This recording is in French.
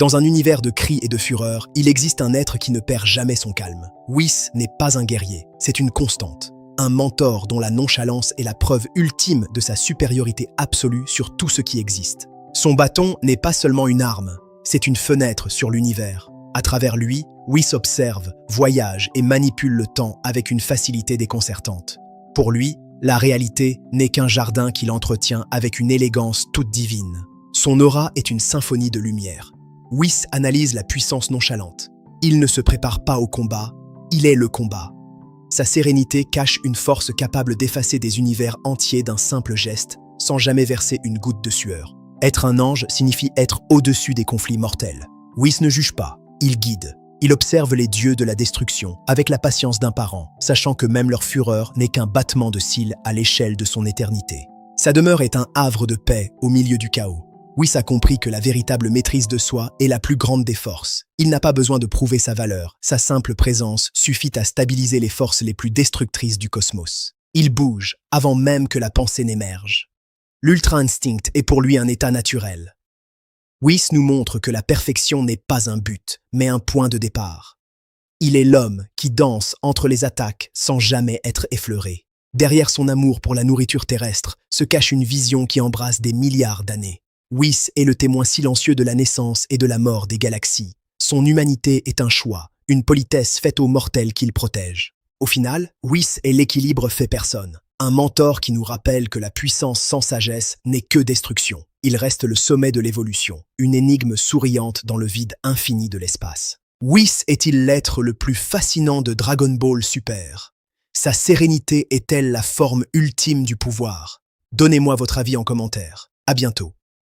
Dans un univers de cris et de fureur, il existe un être qui ne perd jamais son calme. Whis n'est pas un guerrier, c'est une constante. Un mentor dont la nonchalance est la preuve ultime de sa supériorité absolue sur tout ce qui existe. Son bâton n'est pas seulement une arme, c'est une fenêtre sur l'univers. À travers lui, Whis observe, voyage et manipule le temps avec une facilité déconcertante. Pour lui, la réalité n'est qu'un jardin qu'il entretient avec une élégance toute divine. Son aura est une symphonie de lumière. Whis analyse la puissance nonchalante. Il ne se prépare pas au combat, il est le combat. Sa sérénité cache une force capable d'effacer des univers entiers d'un simple geste, sans jamais verser une goutte de sueur. Être un ange signifie être au-dessus des conflits mortels. Whis ne juge pas, il guide. Il observe les dieux de la destruction, avec la patience d'un parent, sachant que même leur fureur n'est qu'un battement de cils à l'échelle de son éternité. Sa demeure est un havre de paix au milieu du chaos. Whis a compris que la véritable maîtrise de soi est la plus grande des forces. Il n'a pas besoin de prouver sa valeur, sa simple présence suffit à stabiliser les forces les plus destructrices du cosmos. Il bouge avant même que la pensée n'émerge. L'ultra-instinct est pour lui un état naturel. Whis nous montre que la perfection n'est pas un but, mais un point de départ. Il est l'homme qui danse entre les attaques sans jamais être effleuré. Derrière son amour pour la nourriture terrestre se cache une vision qui embrasse des milliards d'années. Whis est le témoin silencieux de la naissance et de la mort des galaxies. Son humanité est un choix, une politesse faite aux mortels qu'il protège. Au final, Whis est l'équilibre fait personne. Un mentor qui nous rappelle que la puissance sans sagesse n'est que destruction. Il reste le sommet de l'évolution, une énigme souriante dans le vide infini de l'espace. Whis est-il l'être le plus fascinant de Dragon Ball Super? Sa sérénité est-elle la forme ultime du pouvoir? Donnez-moi votre avis en commentaire. À bientôt.